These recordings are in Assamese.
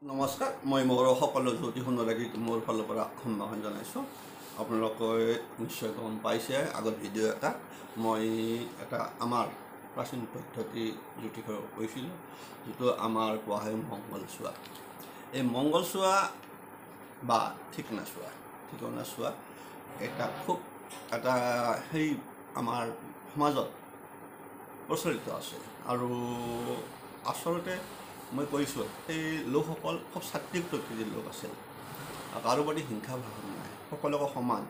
নমস্কাৰ মই মোৰ সকলো জ্যোতি সুন্দৰাগীক মোৰ ফালৰ পৰা সম্ভাষণ জনাইছোঁ। আপোনালোকে নিশ্চয় গম পাইছে আগত ভিডিঅ' এটা মই এটা আমাৰ প্ৰাচীন পদ্ধতি জ্যোতি কৈছিলোঁ, যিটো আমাৰ কোৱা হয় মংগলচোৱা। এই মংগলচোৱা বা ঠিকনা চোৱা এটা খুব এটা সেই আমাৰ সমাজত প্ৰচলিত আছে আৰু আচলতে মই কৈছোঁ সেই লোকসকল খুব চাত্বিক প্ৰকৃতিৰ লোক আছিল। কাৰোবাৰী হিংসা ভাৱ নাই, সকলোকে সমান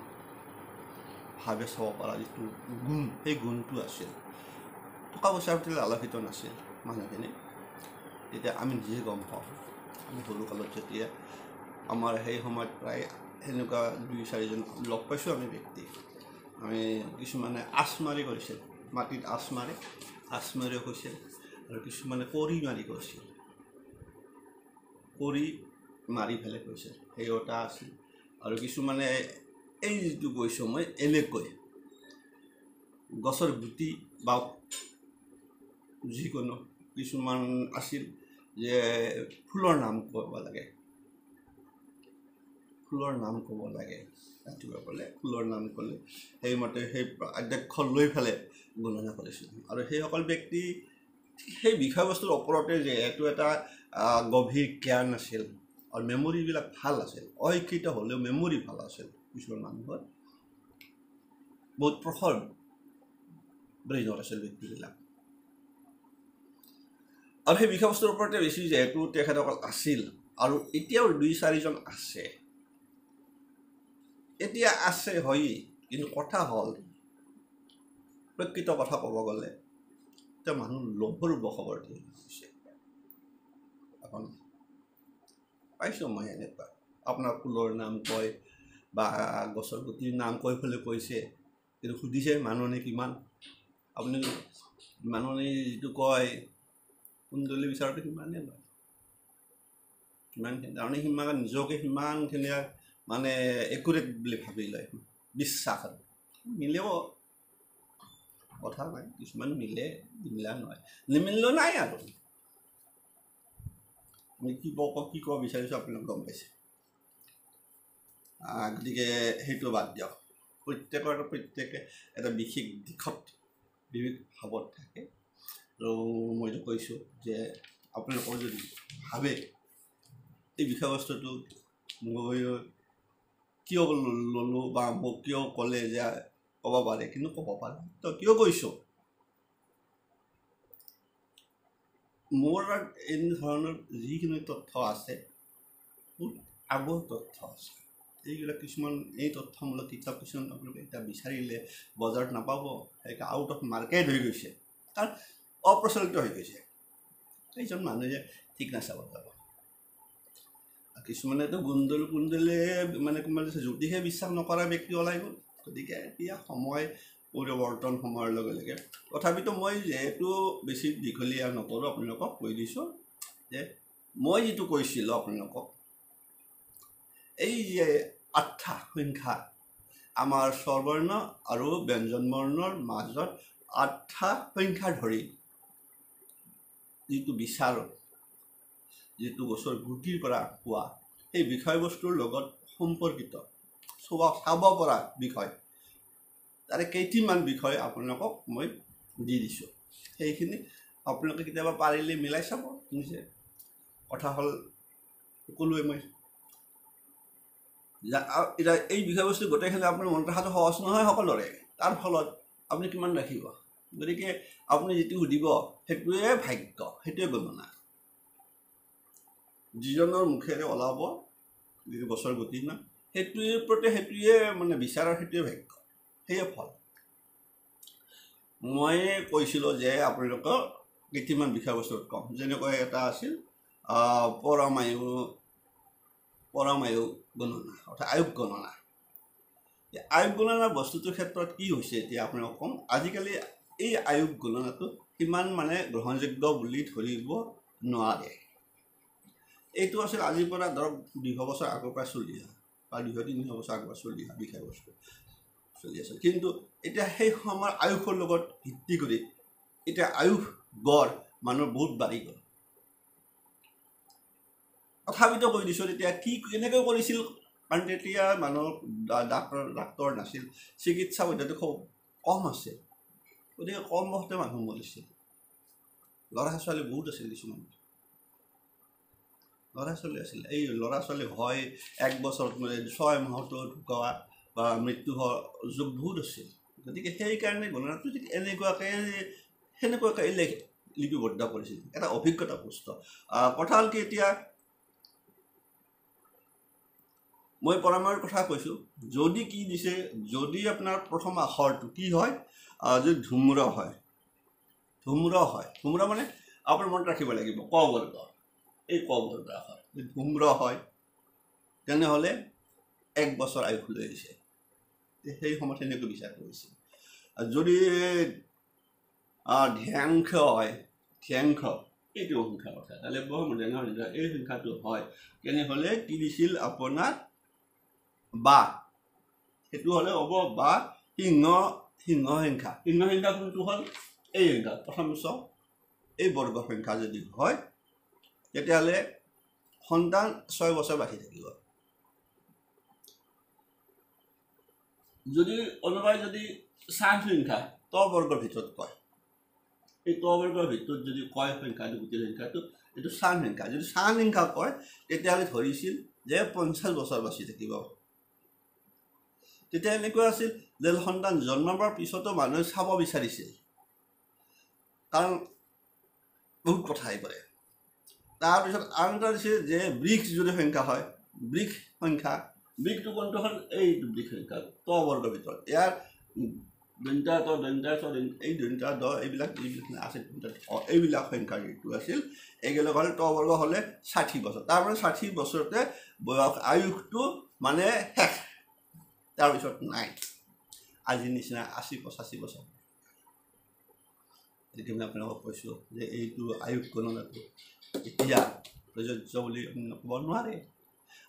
ভাৱে চাব পৰা যিটো গুণ, সেই গুণটো আছিল। টকা পইচাৰ প্ৰতি লালসিত নাছিল মানুহখিনি। তেতিয়া আমি নিজে গম পাওঁ, আমি সৰুকালত যেতিয়া আমাৰ সেই সময়ত প্ৰায় সেনেকুৱা 2-4জন লগ পাইছোঁ আমি ব্যক্তি। আমি কিছুমানে আচ মাৰি কৰিছিল, মাটিত আচ মাৰিও কৈছিল, আৰু কিছুমানে কৰি মাৰি কৈছিল, কৰি মাৰি ফেলে কৈছিল, সেইটা আছিল। আৰু কিছুমানে এই যিটো কৈছোঁ মই এনেকৈ গছৰ গুটি বা যিকোনো কিছুমান আছিল যে ফুলৰ নাম ক'ব লাগে, ৰাতিপুৱা ক'লে ফুলৰ নাম ক'লে সেইমতে সেই আদ্যাক্ষ লৈ ফেলে গণনা কৰিছিল। আৰু সেইসকল ব্যক্তি সেই বিষয়বস্তুৰ ওপৰতে যিহেতু এটা গভীৰ জ্ঞান আছিল আৰু মেমৰিবিলাক ভাল আছিল, অশিক্ষিত হ'লেও মেমৰি ভাল আছিল কিছুমান মানুহৰ, বহুত প্ৰখৰ ব্ৰেইনত আছিল ব্যক্তিবিলাক। আৰু সেই বিষয়বস্তুৰ ওপৰতে বেছি যিহেতু তেখেতসকল আছিল, আৰু এতিয়াও 2-4জন আছে হয়। কিন্তু কথা হ'ল, প্ৰকৃত কথা ক'ব গ'লে এতিয়া মানুহ লোভৰ বশৱৰ্তী হৈছে। এখন পাইছোঁ মই এনেকুৱা, আপোনাৰ ফুলৰ নাম কয় বা গছৰ গুটিৰ নাম কৈ পেলাই কৈছে, কিন্তু সুধিছে মানুহে কিমান। আপুনি মানুহে যিটো কয় কুণ্ডলী বিচাৰোঁতে সিমানেই লয়, সিমানখিনি তাৰমানে সিমান নিজকে সিমানখিনি মানে একুৰেট বুলি ভাবি লয়, বিশ্বাস আৰু মিলেও কথা নাই, কিছুমান মিলে, নিমিলা নহয়, নিমিলিলেও নাই। আৰু আমি কি ক'ব বিচাৰিছোঁ আপোনালোকে গম পাইছে। গতিকে সেইটো বাদ দিয়ক, প্ৰত্যেকে এটা বিশেষ দিশত বিবেক ভাৱত থাকে। আৰু মইতো কৈছোঁ যে আপোনালোকৰ যদি ভাবে এই বিষয়বস্তুটো মই কিয় ল'লোঁ বা মোক কিয় ক'লে যে ক'ব পাৰে, কিন্তু ক'ব পাৰে। তো কিয় কৈছোঁ, মোৰ এনেধৰণৰ যিখিনি তথ্য আছে বহুত আগৰ তথ্য আছে। এইবিলাক কিছুমান এই তথ্যমূলক কিতাপ কিছুমান আপোনালোকে এতিয়া বিচাৰিলে বজাৰত নাপাব, সেইকাৰণে আউট অফ মাৰ্কেট হৈ গৈছে, কাৰণ অপ্ৰচলিত হৈ গৈছে। এইজন মানুহে ঠিক নাচাব যাব। কিছুমানেতো কুণ্ডলী মানে জ্যোতিষে বিশ্বাস নকৰা ব্যক্তি ওলাই গ'ল। গতিকে এতিয়া সময় পৰিৱৰ্তন, সময়ৰ লগে লগে। তথাপিতো মই যিহেতু বেছি দীঘলীয়া নকৰোঁ, আপোনালোকক কৈ দিছোঁ যে মই যিটো কৈছিলোঁ আপোনালোকক, এই যে 8টা সংখ্যা আমাৰ স্বৰবৰ্ণ আৰু ব্যঞ্জনবৰ্ণৰ মাজত 8টা সংখ্যা ধৰি যিটো বিচাৰোঁ, যিটো গছৰ গুটিৰ পৰা পোৱা সেই বিষয়বস্তুৰ লগত সম্পৰ্কিত চাব পৰা বিষয়, তাৰে কেইটিমান বিষয় আপোনালোকক মই দি দিছোঁ। সেইখিনি আপোনালোকে কেতিয়াবা পাৰিলে মিলাই চাব নিজে। কথা হ'ল সকলোৱে মই এতিয়া এই বিষয়বস্তু গোটেইখিনি আপোনাৰ মনত ৰখাটো সহজ নহয় সকলোৰে। তাৰ ফলত আপুনি কিমান ৰাখিব? গতিকে আপুনি যিটো সুধিব সেইটোৱে ভাগ্য, সেইটোৱে গণনা। যিজনৰ মুখেৰে ওলাব যিটো গছৰ গুটিৰ নাম, সেইটোৱে মানে বিচাৰৰ, সেইটোৱে ভাগ্য, সেয়ে ফল। মই কৈছিলোঁ যে আপোনালোকক কেইটামান বিষয়বস্তুত কম, যেনেকৈ এটা আছিল পৰমায়ু গণনা, অৰ্থাৎ আয়ুস গণনা। আয়ুস গণনা বস্তুটোৰ ক্ষেত্ৰত কি হৈছে এতিয়া আপোনালোকক কম। আজিকালি এই আয়ুস গণনাটো সিমান মানে গ্ৰহণযোগ্য বুলি ধৰিব নোৱাৰে। এইটো আছিল আজিৰ পৰা ধৰক 200 বছৰ আগৰ পৰা চলি অহা বা 200-300 বছৰ আগৰ পৰা চলি অহা বিষয়বস্তু চলি আছিল। কিন্তু এতিয়া সেই সময়ৰ আয়ুসৰ লগত ভিত্তি কৰি এতিয়া আয়ুস গড় মানুহৰ বহুত বাঢ়ি গ'ল। তথাপিতো কৈ দিছোঁ তেতিয়া কি কেনেকৈ কৰিছিল কাৰণ তেতিয়া মানুহৰ ডাক্তৰ নাছিল চিকিৎসা পদ্ধতি খুব কম আছিল গতিকে কম বয়সতে মানুহ মৰিছিল ল'ৰা ছোৱালী বহুত আছিল কিছুমান ল'ৰা ছোৱালী আছিল এই ল'ৰা ছোৱালী হয় 1 বছৰত 6 মাহতো ঢুকোৱা বা মৃত্যু হোৱা যুগ বহুত আছিল গতিকে সেইকাৰণে গণনাটো যদি সেনেকুৱাকৈ লিপিবদ্ধ কৰিছিল এটা অভিজ্ঞতা পুষ্ট কথা হ'ল কি এতিয়া মই পৰামৰ্শৰ কথা কৈছোঁ যদি কি দিছে যদি আপোনাৰ প্ৰথম আখৰটো কি হয় যদি ধুম্ৰ হয় ধুম্ৰ মানে আপোনাৰ মনত ৰাখিব লাগিব ক বৰ্গ এই ক বৰ্গ আখৰ যদি ধুম্ৰ হয় তেনেহ'লে 1 বছৰ আয়ুস লৈ আহিছে সেই সময়ত সেনেকৈ বিচাৰ কৰিছিল আৰু যদি ধ্যাংশ হয় ধ্যাংশ এইটো সংখ্যা কথা তাহলে এই সংখ্যাটো হয় তেনেহ'লে কি দিছিল আপোনাৰ বা সেইটো হ'লে হ'ব বা সিংহ সংখ্যা কোনটো হ'ল এই সংখ্যা প্ৰথম চাওক এই বৰ্গ সংখ্যা যদি হয় তেতিয়াহ'লে সন্তান 6 বছৰ বাঢ়ি থাকিব যদি অনুবাই যদি চাহ সংখ্যা ত বৰ্গৰ ভিতৰত কয় এই ত বৰ্গৰ ভিতৰত যদি কয় সংখ্যাটো গোটেই সংখ্যাটো এইটো চাহ সংখ্যা যদি চাহ সংখ্যা কয় তেতিয়াহ'লে ধৰিছিল যে 50 বছৰ বাচি থাকিব তেতিয়া এনেকুৱা আছিল যে সন্তান জন্মৰ পিছতো মানুহে চাব বিচাৰিছিল কাৰণ বহুত কথা আহি পৰে তাৰপিছত আৰু এটা দিছে যে বৃক্ষ যদি সংখ্যা হয় বৃক্ষ সংখ্যা বৃক্ষটো কোনটো হ'ল এইটো বৃক্ষ সংখ্যা ত বৰ্গৰ ভিতৰত ইয়াৰ দন্তা এই দন্তা দ এইবিলাক আছে এইবিলাক সংখ্যা যিটো আছিল এইবিলাক হ'লে ত বৰ্গ হ'লে 60 বছৰ তাৰমানে 60 বছৰতে বয়স আয়ুসটো মানে শেষ তাৰপিছত নাই আজিৰ নিচিনা 80-85 বছৰ গতিকে মই আপোনালোকক কৈছোঁ যে এইটো আয়ুস গণনাটো এতিয়া প্ৰযোজ্য বুলি ক'ব নোৱাৰে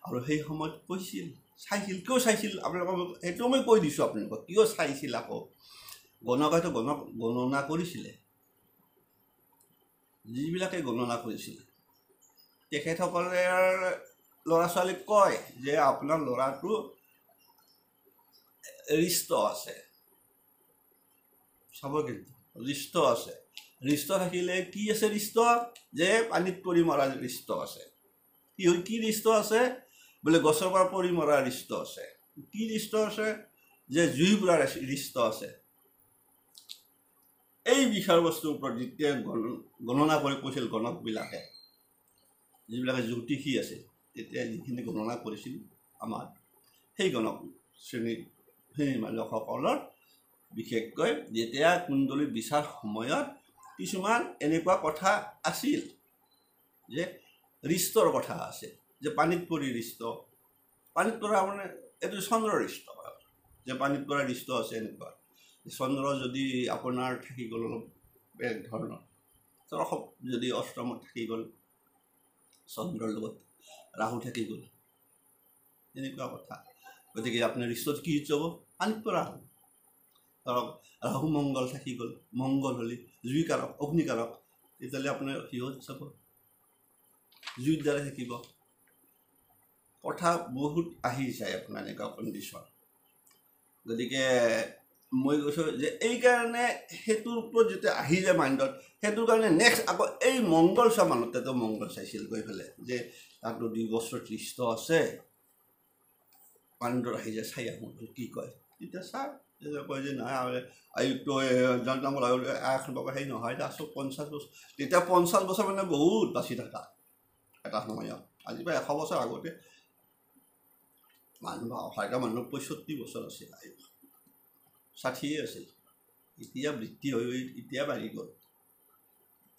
আৰু সেই সময়ত কৈছিল চাইছিল কিয় চাইছিল আপোনালোকক সেইটো মই কৈ দিছোঁ আপোনালোকক কিয় চাইছিল আকৌ গণকাটো গণনা কৰিছিলে যিবিলাকে গণনা কৰিছিল তেখেতসকলে ল'ৰা ছোৱালীক কয় যে আপোনাৰ ল'ৰাটো ৰিষ্ট আছে চাব কিন্তু ৰিষ্ট আছে ৰিষ্ট থাকিলে কি আছে ৰিষ্ট যে পানীত পৰি মৰা ৰিষ্ট আছে কি ৰিষ্ট আছে বোলে গছৰ পৰা পৰি মৰা ৰিষ্ট আছে কি ৰিষ্ট আছে যে জুই পুৰা ৰিষ্ট আছে এই বিষয়বস্তুৰ ওপৰত যেতিয়া গণনা কৰি কৈছিল গণকবিলাকে যিবিলাকে জ্যোতিষী আছিল তেতিয়া যিখিনি গণনা কৰিছিল আমাৰ সেই গণক শ্ৰেণীৰ লোকসকলৰ বিশেষকৈ যেতিয়া কুণ্ডলী বিচাৰ সময়ত কিছুমান এনেকুৱা কথা আছিল যে ৰিষ্টৰ কথা আছে যে পানীত পৰি ৰিষ্ট পানীত পৰা মানে এইটো চন্দ্ৰৰ ৰিষ্ট যে পানীত পৰা ৰিষ্ট আছে এনেকুৱা চন্দ্ৰ যদি আপোনাৰ থাকি গ'ল অলপ বেলেগ ধৰণৰ যদি অষ্টমত থাকি গ'ল চন্দ্ৰৰ লগত ৰাহু থাকি গ'ল এনেকুৱা কথা গতিকে আপোনাৰ ৰিষ্টত কি যাব পানীত পৰা ধৰক ৰাহু মংগল থাকি গ'ল মংগল হ'লে জুইকাৰক অগ্নিকাৰক তেতিয়াহ'লে আপোনাৰ সিহঁত চাব জুইৰ দ্বাৰা থাকিব কথা বহুত আহি যায় আপোনাৰ এনেকুৱা কণ্ডিশ্যন গতিকে মই কৈছোঁ যে এইকাৰণে সেইটোৰ ওপৰত যেতিয়া আহি যায় মাইণ্ডত সেইটোৰ কাৰণে নেক্সট আকৌ এই মংগল চোৱা মানুহতেতো মংগল চাইছিল গৈ পেলাই যে তাতো 2 বছৰ ৰিষ্ট আছে পানীটো আহি যায় চাই আহোঁ কি কয় তেতিয়া ছাৰ কয় যে নাই আয়ুসটো জন্মৰ সেই নহয় আছোঁ 50 বছৰ তেতিয়া 50 বছৰ মানে বহুত বাচি থকা এটা সময়ত আজি পৰা 100 বছৰ আগতে মানুহ হয়তো মানুহ 65 বছৰ আছিল আয়ুস 60 আছিল এতিয়া বৃদ্ধি হৈ এতিয়া বাঢ়ি গ'ল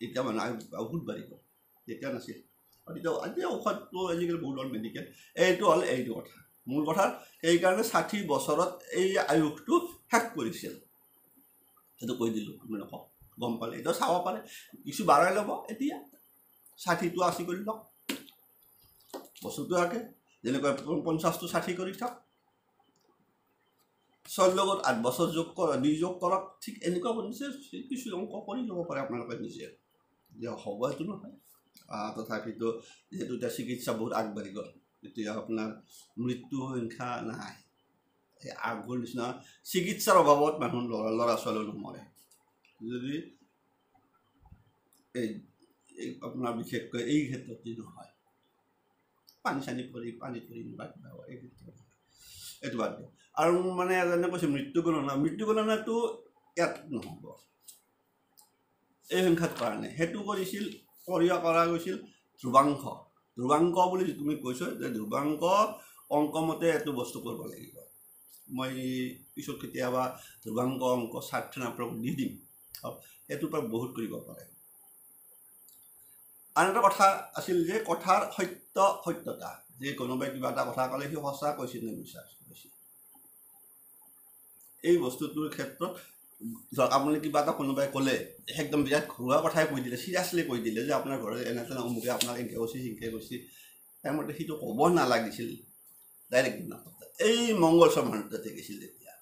এতিয়া মানুহ বহুত বাঢ়ি গ'ল তেতিয়া নাছিল আৰু এতিয়া ঔষধটো আজিকালি বহুত হ'ল মেডিকেল এইটো হ'ল এইটো কথা মূল কথা সেইকাৰণে 60 বছৰত এই আয়ুসটো শেষ কৰিছিল সেইটো কৈ দিলোঁ আপোনালোকক গম পালে এতিয়া চাব পাৰে কিছু বাঢ়াই ল'ব এতিয়া 60টো 80 কৰি লওক বস্তুটো আগে যেনেকৈ 50টো 60 কৰি থাক 6 লগত 8 বছৰ যোগ কৰ 2 যোগ কৰক ঠিক এনেকুৱা বনিছে কিছু অংক কৰি ল'ব পাৰে আপোনালোকে নিজে যে হ'ব সেইটো নহয় তথাপিতো যিহেতু এতিয়া চিকিৎসা বহুত আগবাঢ়ি গ'ল, এতিয়া আপোনাৰ মৃত্যু সংখ্যা নাই। এই আগৰ নিচিনা চিকিৎসাৰ অভাৱত মানুহ ল'ৰা ছোৱালীও নমৰে। যদি এই আপোনাৰ বিশেষকৈ এই ক্ষেত্ৰত যি নহয়, পানী পৰি কিবা এই ক্ষেত্ৰত এইটো বাদ দিয়ক। আৰু মানে এজনে কৈছে মৃত্যু ইয়াত নহ'ব, এই সংখ্যাত কৰা নাই। সেইটো কৰা গৈছিল ধ্ৰুৱাংক বুলি তুমি কৈছ যে ধ্ৰুৱাংক অংকমতে এইটো বস্তু কৰিব লাগিব। মই পিছত কেতিয়াবা ধ্ৰুৱাংক অংক চাৰ্ট আপোনাক দি দিম, সেইটোৰ পৰা বহুত কৰিব পাৰে। আন এটা কথা আছিল যে কথাৰ সত্যতা, যে কোনোবাই কিবা এটা কথা ক'লে সি সঁচা কৈছিল নে মিছা কৈছিল। এই বস্তুটোৰ ক্ষেত্ৰত ধৰক আপুনি কিবা এটা কোনোবাই ক'লে একদম বিৰাট ঘৰুৱা কথাই কৈ দিলে, চিৰিয়াছলি কৈ দিলে যে আপোনাৰ ঘৰত এনেকৈ অমুকে আপোনাক এনেকৈ কৈছে সিংকে কৈছে, টাইমতে সেইটো ক'ব নালাগিছিল, ডাইৰেক্ট নাপাতে। এই মংগলচৰ মানুহ তাতে গৈছিল তেতিয়া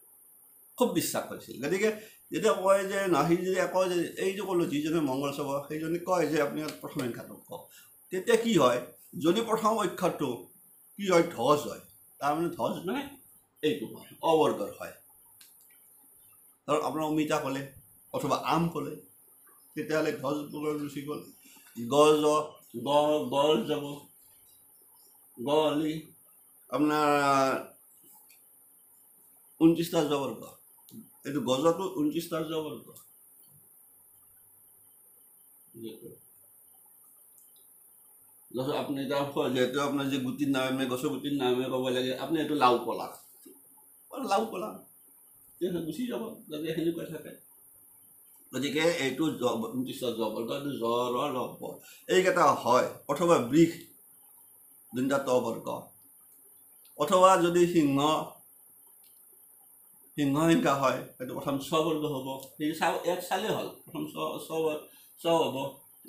খুব বিশ্বাস কৰিছিল। গতিকে যেতিয়া কয় যে সি যদি কয় যে এই যে ক'লোঁ যিজনে মংগল চাব সেইজনে কয় যে আপুনি প্ৰথম সংখ্যাটো কওক, তেতিয়া কি হয়, যদি প্ৰথম অক্ষৰটো কি হয় ধ্বজ হয়, তাৰমানে ধ্বজ মানে এইটো হয় অবৰ্গৰ হয়। ধৰক আপোনাৰ অমিতা ক'লে অথবা আম ক'লে, তেতিয়াহ'লে ধ্বজ গুচি গ'ল। গল যাব, গলি আপোনাৰ 29টা জবৰ্গ, এইটো গজটো 29টা জবৰ্গ। আপুনি এতিয়া যিহেতু আপোনাৰ যে গুটিৰ নামে গছৰ গুটিৰ নামে ক'ব লাগে, আপুনি এইটো লাও কলা গুচি যাব যদি সেনেকুৱা থাকে। গতিকে এইটো 29টা জবৰ্গ, এইটো জ্বৰৰ লব এইকেইটা হয়, অথবা বৃষ যোনটা ত বৰ্গ, অথবা যদি সিংহ সংখ্যা হয় সেইটো প্ৰথম স্ববৰ্গ হ'ব। সেই ইয়াত চালেই হ'ল, প্ৰথম চ হ'ব,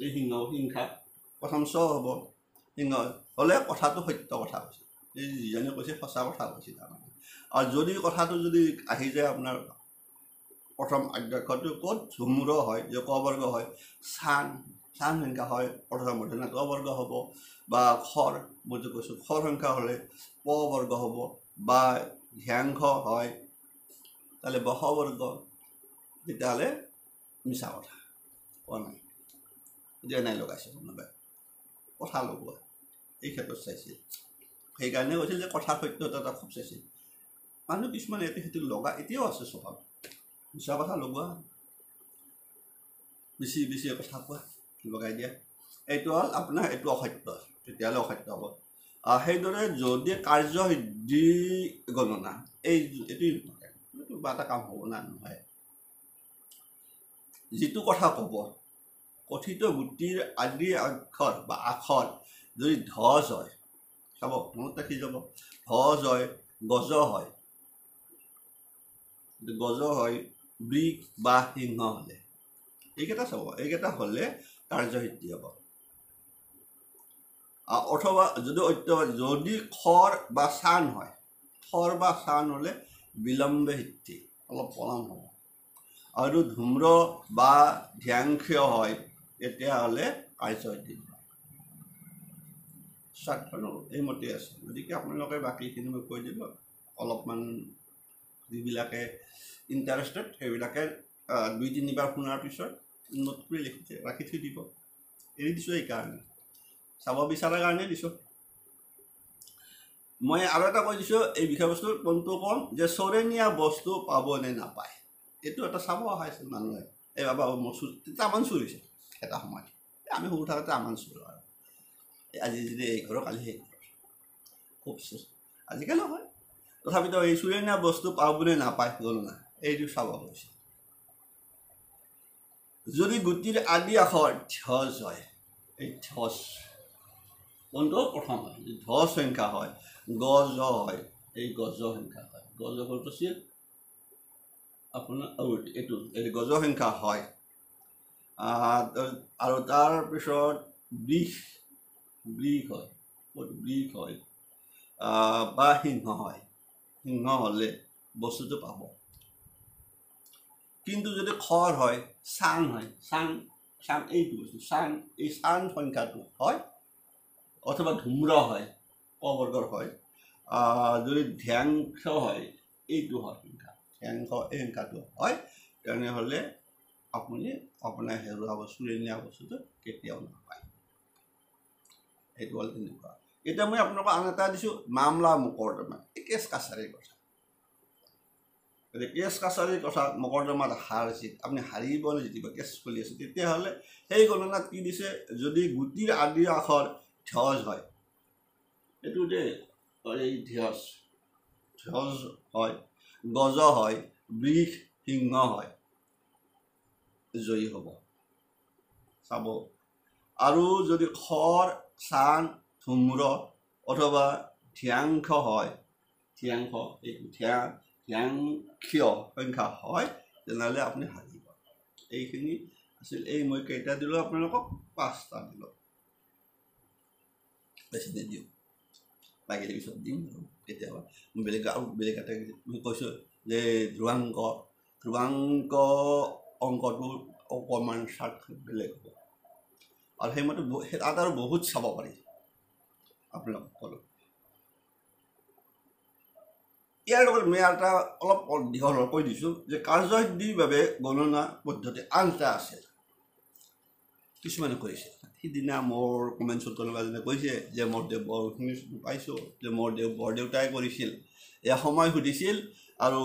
এই সংখ্যা প্ৰথম চ হ'ব। সিংহ হ'লে কথাটো সত্য কথা কৈছে, এই যিজনে কৈছে সঁচা কথা কৈছে তাৰমানে। আৰু যদি কথাটো যদি আহি যায় আপোনাৰ প্ৰথম আদ্যাক্ষৰটো ক'ত ঝুমুৰ হয়, যে ক বৰ্গ হয়, চান সংখ্যা হয়, প্ৰথম মধ্যনা ত বৰ্গ হ'ব, বা খৰ মই যে কৈছোঁ খৰ সংখ্যা হ'লে প বৰ্গ হ'ব, বা ধ্যাংশ হয় তাহলে বহ বৰ্গ, তেতিয়াহ'লে মিছা কথা কোৱা নাই, এতিয়া নাই লগাইছে কোনোবাই কথা লগোৱা, এই ক্ষেত্ৰত চাইছিল। সেইকাৰণে কৈছিল যে কথাৰ সত্যতা খুব চাইছিল। মানুহ কিছুমানে সেইটো লগা এতিয়াও আছে স্বভাৱ, মিছা কথা লগোৱা, বেছি কথা কোৱা, লগাই দিয়া, এইটো হ'ল আপোনাৰ এইটো অসত্য, তেতিয়াহ'লে অসত্য হ'ব। সেইদৰে যদি কাৰ্যসিদ্ধি গণনা এইটো কিবা এটা কাম হ'ব না নহয়, যিটো কথা ক'ব কথিত গুটিৰ আদি অক্ষৰ বা আখৰ যদি ধ্বজ হয়, চাব মনত ৰাখি যাব, ধ্বজ হয়, গজ হয়, বৃষ বা সিংহ হ'লে, এইকেইটা চাব, এইকেইটা হ'লে কাৰ্যসিদ্ধি হ'ব। অথবা যদি খৰ বা চান হয়, খৰ বা চান হ'লে বিলম্বে সিদ্ধি, অলপ পলম হ'ব। আৰু ধূম্ৰ বা ধ্যাংশ হয় তেতিয়াহ'লে কাৰ্যসিদ্ধি হয়। চাৰ্টখনো এইমতে আছে, গতিকে আপোনালোকে বাকীখিনি মই কৈ দিলোঁ। অলপমান যিবিলাকে ইণ্টাৰেষ্টেড সেইবিলাকে 2-3বাৰ শুনাৰ পিছত নোট কৰি ৰাখি থৈ দিব। এৰি দিছোঁ এইকাৰণে, চাব বিচৰাৰ কাৰণে দিছোঁ। মই আৰু এটা কৈ দিছোঁ এই বিষয়বস্তু কোনটো ক'ম, যে চৰেনীয়া বস্তু পাবনে নাপায়, এইটো এটা চাব অহাইছিল মানুহে। এই বাবা মোৰ তামান চুৰ হৈছে এটা সময়ত, আমি সৰু থাকোঁতে আমান চুৰ আৰু আজি যদি এই ঘৰৰ কালি সেই ঘৰৰ খুব চুৰ, আজিকালি হয়। তথাপিতো এই চুৰেনীয়া বস্তু পাবনে নাপায় গণনা এইটো চাব গৈছে। যদি গুটিৰ আদি আখৰ ধ্বজ হয়, এই ধ্বজ কোনটো প্ৰথম হয়, ধ্বজ সংখ্যা হয়, গজ হয়, এই গজ সংখ্যা হয়, গজ ফলটো আছিল আপোনাৰ এইটো এই গজ সংখ্যা হয়। আৰু তাৰপিছত বৃষ হয়, বৃষ হয়, বা সিংহ হয়, সিংহ হ'লে বস্তুটো পাব। কিন্তু যদি খৰ হয়, চাং হয়, চান এইটো বস্তু চান এই চান সংখ্যাটো হয় অথবা ধূম্ৰ হয় ক বৰ্গৰ হয় যদি ধ্যাংশ হয় এইটো হয় সংখ্যা ধ্যাংশ এই সংখ্যাটো হয় তেনেহ'লে আপুনি আপোনাৰ হেৰুৱা বস্তু নিয়া বস্তুটো কেতিয়াও নাপায় এইটো হ'ল তেনেকুৱা এতিয়া মই আপোনালোকক আন এটা দিছোঁ মামলা মোকৰ্দমা এই কেছ কাছাৰীৰ কথা কেছ কাছাৰীৰ কথা মোকৰ্দমাত হাৰিছিল আপুনি হাৰিবলৈ যেতিয়া কেছ চলি আছে তেতিয়াহ'লে সেই গণনাত কি দিছে যদি গুটিৰ আদি আখৰ ধ্বজ হয় এইটো যে এই ধ্বজ হয় গজ হয় বৃষ সিংহ হয় জয়ী হ'ব চাব আৰু যদি খৰ চান ধূম্ৰ অথবা ধ্যাংশ হয় ধ্যাংশ এই ধ্যাংখ্য সংখ্যা হয় তেনেহ'লে আপুনি হাৰিব এইখিনি আছিল এই মই কেইটা দিলোঁ আপোনালোকক 5টা দিলোঁ বেছি নিদিওঁ লাগিলে পিছত দিম আৰু কেতিয়াবা বেলেগ এটা মই কৈছোঁ যে ধ্ৰুৱাংক অংকটো অকণমান চাৰ্ট বেলেগ হ'ব আৰু সেইমতে তাত আৰু বহুত চাব পাৰি আপোনালোকক ক'লোঁ ইয়াৰ লগত মই এটা অলপ দীঘল কৈ দিছোঁ যে কাৰ্যসিদ্ধিৰ বাবে গণনা পদ্ধতি আন এটা আছে কিছুমানে কৰিছে সিদিনা মোৰ কমেণ্টছত কোনোবা এজনে কৈছে যে মোৰ শুনি পাইছোঁ যে মোৰ বৰদেউতাই কৰিছিল এয়া সময় সুধিছিল আৰু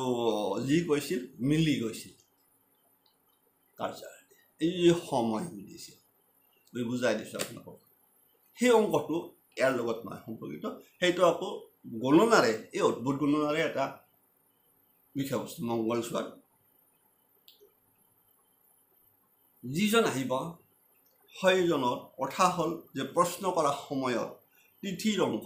যি কৈছিল মিলি গৈছিল কাৰ্যসিদ্ধি এই সময় সুধিছিল মই বুজাই দিছোঁ আপোনালোকক সেই অংকটো ইয়াৰ লগত নহয় সম্পৰ্কিত সেইটো আকৌ গণনাৰে এই অদ্ভুত গণনাৰে এটা বিষয়বস্তু মংগলচোৱাত যিজন আহিব সেইজনৰ কথা হ'ল যে প্ৰশ্ন কৰা সময়ত তিথিৰ অংক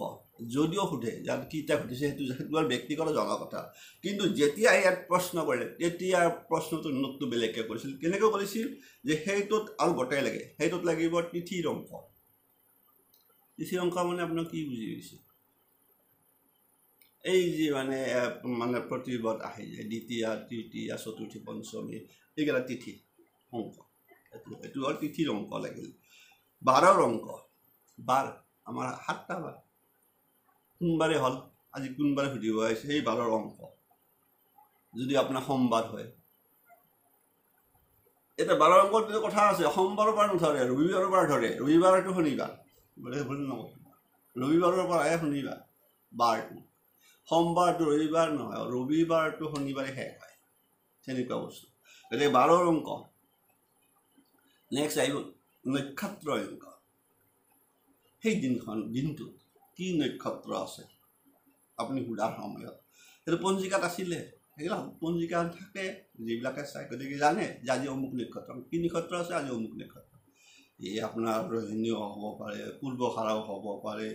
যদিও সোধে যাত কেইটা সুধিছে সেইটো আৰু ব্যক্তিগত জনাৰ কথা কিন্তু যেতিয়া ইয়াত প্ৰশ্ন কৰে তেতিয়া প্ৰশ্নটোৰ নোটটো বেলেগকৈ কৰিছিল কেনেকৈ কৰিছিল যে সেইটোত আৰু গোটাই লাগে সেইটোত লাগিব তিথিৰ অংক মানে আপোনাক কি বুজি পাইছে এই যে মানে প্ৰতিবাদ আহি যায় দ্বিতীয়া তৃতীয়া চতুৰ্থী পঞ্চমী এইকেইটা তিথি অংক এইটো হ'ল তিথিৰ অংক লাগিল 12ৰ অংক বাৰ আমাৰ 7টা বাৰ সোমবাৰে হ'ল আজি কোনবাৰে সুধিব আহিছে সেই 12ৰ অংক যদি আপোনাৰ সোমবাৰ হয় এতিয়া 12ৰ অংকত যদি কথা আছে সোমবাৰৰ পৰা নধৰে ৰবিবাৰৰ পৰা ধৰে ৰবিবাৰটো শনিবাৰ বোলে ভুল নকওঁ ৰবিবাৰৰ পৰাহে শনিবাৰ বাৰটো সোমবাৰটো ৰবিবাৰ নহয় ৰবিবাৰটো শনিবাৰে শেষ হয় তেনেকুৱা বস্তু গতিকে 12ৰ অংক নেক্সট আহিব নক্ষত্ৰ অংক সেই দিনটোত কি নক্ষত্ৰ আছে আপুনি সোধাৰ সময়ত সেইটো পঞ্জিকাত আছিলে সেইবিলাক পঞ্জিকা থাকে যিবিলাকে চাই গতিকে জানে যে আজি অমুক নক্ষত্ৰ কি নক্ষত্ৰ আছে আজি অমুক নক্ষত্ৰ এই আপোনাৰ ৰোহিণীও হ'ব পাৰে পূৰ্বখাৰাও হ'ব পাৰে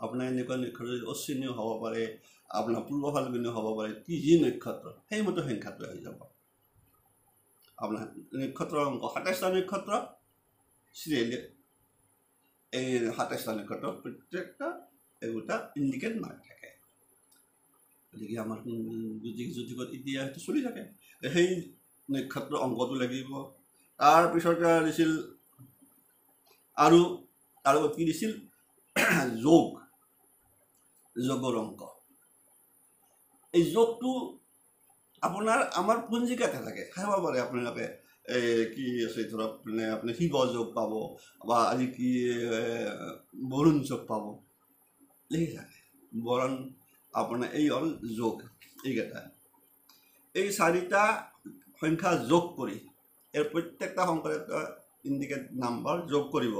আপোনাৰ এনেকুৱা নক্ষত্ৰ অশ্বিনীও হ'ব পাৰে আপোনাৰ পূৰ্ব ফাল্গুনীও হ'ব পাৰে কি যি নক্ষত্ৰ সেইমতে সংখ্যাটো আহি যাব আপোনাৰ নক্ষত্ৰৰ অংক 27টা নক্ষত্ৰ চিৰিয়েলি এই 27টা নক্ষত্ৰ প্ৰত্যেকটা একোটা ইণ্ডিকেট মাৰ্ক থাকে গতিকে আমাৰ জ্যোতিষত এতিয়া সেইটো চলি থাকে সেই নক্ষত্ৰ অংকটো লাগিব তাৰপিছতে দিছিল আৰু তাৰ লগত কি দিছিল যোগৰ অংক এই যোগটো আপোনাৰ আমাৰ পঞ্জিকাতে থাকে চাব পাৰে আপোনালোকে কি আছে ধৰক মানে আপুনি শিৱ যোগ পাব বা আজি কি বৰুণ যোগ পাব লিখি থাকে বৰণ আপোনাৰ এই হ'ল যোগ এইকেইটা এই 4টা সংখ্যা যোগ কৰি এই প্ৰত্যেকটা সংখ্যাৰ এটা ইণ্ডিকেট নাম্বাৰ যোগ কৰিব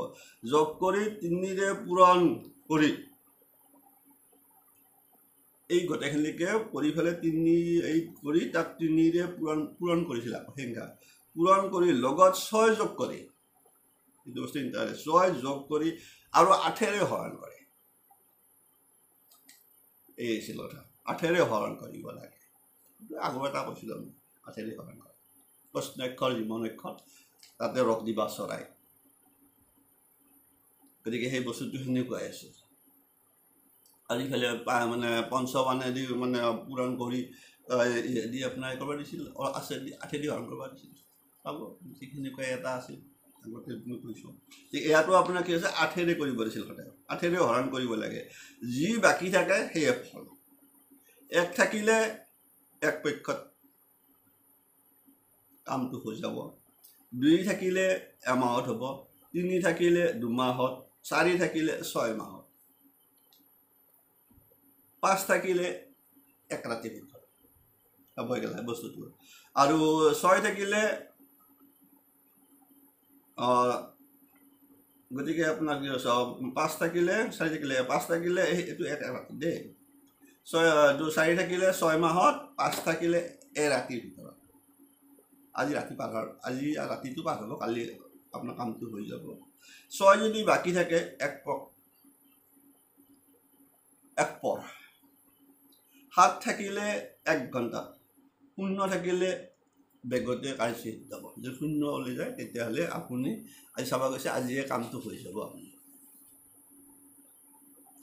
যোগ কৰি 3ৰে পূৰণ কৰি এই গোটেইখিনিকে কৰি পেলাই 3 কৰি তাক 3ৰে পূৰণ কৰিছিল সংখ্যা পূৰণ কৰি লগত 6 যোগ কৰি এইটো বস্তু 6 যোগ কৰি আৰু 8ৰে হৰণ কৰে এই ছিল কথা 8ৰে হৰণ কৰিব লাগে আগৰ এটা কৈছিলোঁ আমি 8ৰে হৰণ কৰে প্ৰশ্নাক্ষৰ যিমান অক্ষৰ তাতে ৰস দিবা চৰাই গতিকে সেই বস্তুটো সেনেকুৱাই আছে আজিকালি মানে পঞ্চবানেদি মানে পূৰণ কৰি দি আপোনাৰ কৰিব দিছিল আছে 8ৰে হৰণ কৰিব দিছিল পাব সেনেকুৱাই এটা আছিল আগতে মই কৈছোঁ যে ইয়াতো আপোনাৰ কি হৈছে 8ৰে কৰিব দিছিল সদায় 8ৰে হৰণ কৰিব লাগে যি বাকী থাকে সেয়ে ফল 1 থাকিলে এক পক্ষত কামটো হৈ যাব 2 থাকিলে এমাহত হ'ব 3 থাকিলে 2 মাহত 4 থাকিলে 6 মাহত 5 থাকিলে এক ৰাতিৰ ভিতৰত হৈ গ'ল বস্তুটো আৰু 6 থাকিলে গতিকে আপোনাৰ কি হৈছে 5 থাকিলে 4 থাকিলে 5 থাকিলে এইটো এক ৰাতি দেই 4 থাকিলে 6 মাহত 5 থাকিলে ৰাতিৰ ভিতৰত আজি ৰাতি পাৰ আজি ৰাতিটো পাৰ হ'ব কালি আপোনাৰ কামটো হৈ যাব 6 যদি বাকী থাকে এক পৰ 7 থাকিলে 1 ঘণ্টা 0 থাকিলে বেগতে কাঢ়ি যাব যে 0 ওলাই যায় তেতিয়াহ'লে আপুনি আজি চাব গৈছে আজিয়ে কামটো হৈ যাব আপুনি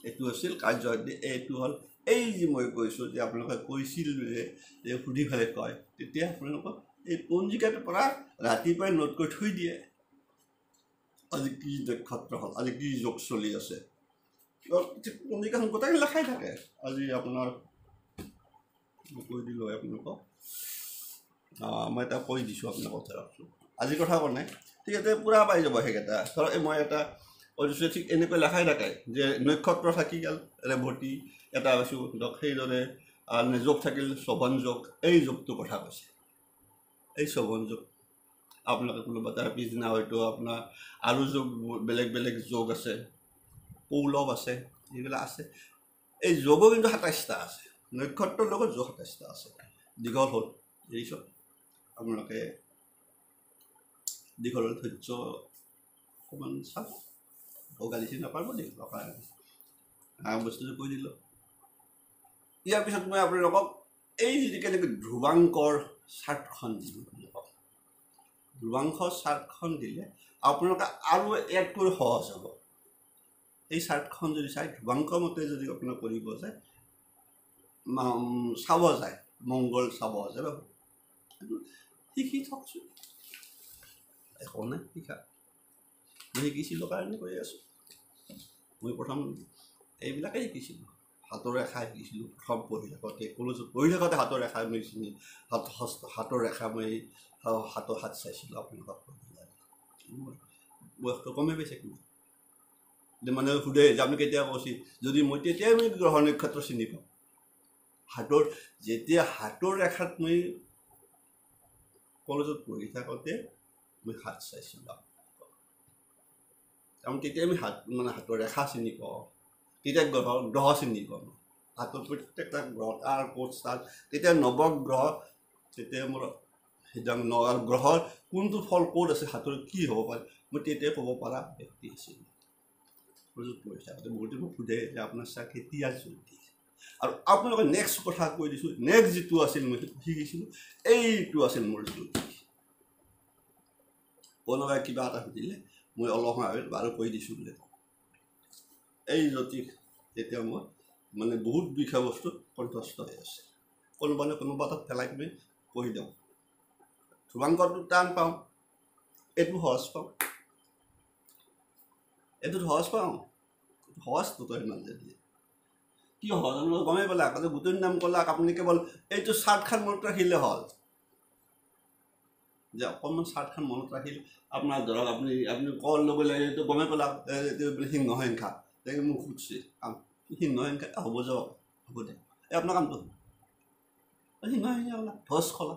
এইটো আছিল কাৰ্য এইটো হ'ল এই যে মই কৈছোঁ যে আপোনালোকে কৈছিল যে সুধি পেলাই কয় তেতিয়া আপোনালোকক এই পঞ্জিকাটোৰ পৰা ৰাতিপুৱাই নোট কৰি থৈ দিয়ে আজি কি নক্ষত্ৰ হ'ল আজি কি যোগ চলি আছে পঞ্জিকাখন গোটেই লেখাই থাকে আজি আপোনাৰ কৈ দিলোঁ আপোনালোকক মই এটা কৈ দিছোঁ আপোনাক কথা ৰাখছোঁ আজিৰ কথা কোৱা নাই ঠিক আছে পূৰা পাই যাব সেইকেইটা ধৰক মই এটা কৈছোঁ ঠিক এনেকৈ লেখাই থাকে যে নক্ষত্ৰ থাকি গ'ল ৰেৱতী এটা কৈছোঁ ধৰক সেইদৰে যোগ থাকিল শোভন যোগ এই যোগটোৰ কথা কৈছে এই শোভন যোগ আপোনালোকে কোনোবা তাৰ পিছদিনা হয়তো আপোনাৰ আৰু যোগ বেলেগ বেলেগ যোগ আছে পৌলভ আছে এইবিলাক আছে এই যোগো কিন্তু 27টা আছে নক্ষত্ৰৰ লগত যোগ 27টা আছে দীঘল হ'ল দেখিছোঁ আপোনালোকে দীঘল হ'ল ধৈৰ্য অকণমান চাব গালি চিনি নাপাব দীঘলৰ কাৰণে বস্তুটো কৈ দিলোঁ ইয়াৰ পিছত মই আপোনালোকক এই যিটো কেনেকৈ ধ্ৰুৱাংকৰ চাৰ্টখন দিলোঁ ধ্ৰুৱাংকৰ চাৰ্টখন দিলে আপোনালোকে আৰু একটো সহজ হ'ব এই চাৰ্টখন যদি চাই ধ্ৰুৱাংকৰ মতে যদি আপোনাক কৰিব যায় চাব যায় মংগল চাব যায় শিকি থকচোন একো নাই শিকা মই শিকিছিলোঁ কাৰণে কৈ আছোঁ মই প্ৰথম এইবিলাকেই শিকিছিলোঁ হাতৰ ৰেখা শিকিছিলোঁ প্ৰথম পঢ়ি থাকোঁতে কলেজত পঢ়ি থাকোঁতে হাতৰ ৰেখা মই হাতৰ ৰেখা মই হাতৰ হাত চাইছিলোঁ আপোনালোকক বয়সটো কমে পাইছে কিন্তু মানে সোধে যে আপুনি কেতিয়া কৈছিল যদি মই তেতিয়াই মই গ্ৰহ নক্ষত্ৰ চিনি পাওঁ হাতৰ যেতিয়া হাতৰ ৰেখাত মই কলেজত পঢ়ি থাকোঁতে মই হাত চাইছিলোঁ তাৰমানে তেতিয়া আমি হাতৰ ৰেখা চিনি পাওঁ তেতিয়া গ্ৰহ চিনি পাওঁ হাতৰ প্ৰত্যেকটা গ্ৰহ তাৰ ক'ত চাল তেতিয়া নৱগ্ৰহ তেতিয়া মোৰ গ্ৰহৰ কোনটো ফল ক'ত আছে হাতৰ কি হ'ব পাৰে মই তেতিয়াই ক'ব পৰা ব্যক্তি আছিলোঁ কলেজত পঢ়ি থাকোঁতে বহুতে মোক সোধে যে আপোনাৰ চাৰ কেতিয়া জল্দি আৰু আপোনালোকে নেক্সট কথা কৈ দিছোঁ নেক্সট যিটো আছিল মই শিকিছিলোঁ এইটো আছিল মোৰ জ্যোতিষ কোনোবাই কিবা এটা সুধিলে মই অলপ সময় বাৰু কৈ দিছোঁ বুলি কওঁ এই জ্যোতিষ তেতিয়া মই মানে বহুত বিষয়বস্তু কণ্ঠস্থ হৈ আছে কোনোবা এটা পেলাই কিনে কৈ দিওঁ ধ্ৰুৱাংকৰটো টান পাওঁ এইটো সহজ পাওঁ এইটোত সহজ পাওঁ সহজটো তই ইমান যে দিয়ে কি সহজ গমেই পেলাই আকৌ গোটেই নাম ক'লাক আপুনি কেৱল এইটো চাৰ্টখন মনত ৰাখিলে হ'ল যে অকণমান চাৰ্টখন মনত ৰাখিলে আপোনাৰ ধৰক আপুনি কল লগে লাগে এইটো গমেই পেলাওক সিংহ সংখ্যা মোক সুধিছে সিংহ সংখ্যা হ'ব যাওক হ'ব দে এই আপোনাৰ কামটো সিংহ সংখ্যা ক'লা ধজ ক'লা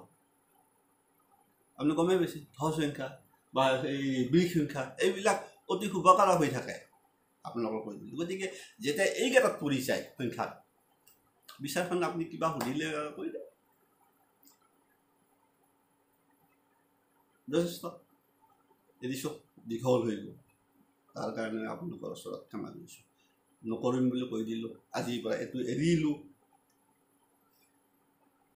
আপুনি গমেই পাইছে ধজ সংখ্যা বা এই বিষ সংখ্যা এইবিলাক অতি শুভকাৰক হৈ থাকে আপোনালোকক কৈ দিলোঁ গতিকে যেতিয়া এইকেইটাত পৰি যায় সংখ্যাত বিচাৰখন আপুনি কিবা সুধিলে কৈ দিয়ে যথেষ্ট এৰিছোঁ দীঘল হৈ গ'ল তাৰ কাৰণে আপোনালোকৰ ওচৰত ক্ষমা কৰিছোঁ নকৰিম বুলি কৈ দিলোঁ আজিৰ পৰা এইটো এৰিলোঁ